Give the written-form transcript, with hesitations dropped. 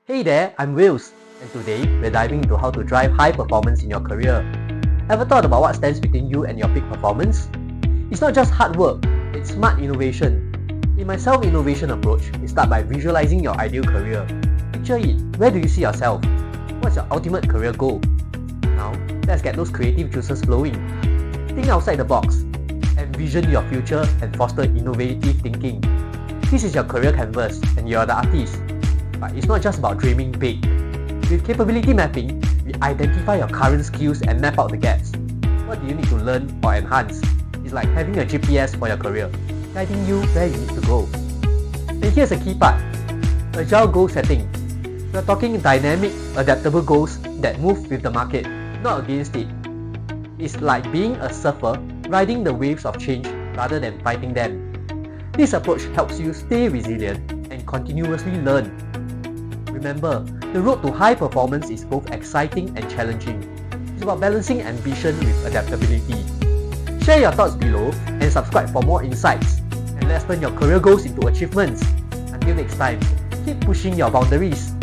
Hey there, I'm Wills, and today we're diving into how to drive high performance in your career. Ever thought about what stands between you and your peak performance? It's not just hard work, it's smart innovation. In my self-innovation approach, we start by visualizing your ideal career. Picture it, where do you see yourself? What's your ultimate career goal? Now, let's get those creative juices flowing. Think outside the box, envision your future and foster innovative thinking. This is your career canvas and you're the artist. But it's not just about dreaming big. With capability mapping, we identify your current skills and map out the gaps. What do you need to learn or enhance? It's like having a GPS for your career, guiding you where you need to go. And here's a key part, Agile goal setting. We're talking dynamic, adaptable goals that move with the market, not against it. It's like being a surfer, riding the waves of change rather than fighting them. This approach helps you stay resilient and continuously learn. Remember, the road to high performance is both exciting and challenging. It's about balancing ambition with adaptability. Share your thoughts below and subscribe for more insights. And let's turn your career goals into achievements. Until next time, keep pushing your boundaries.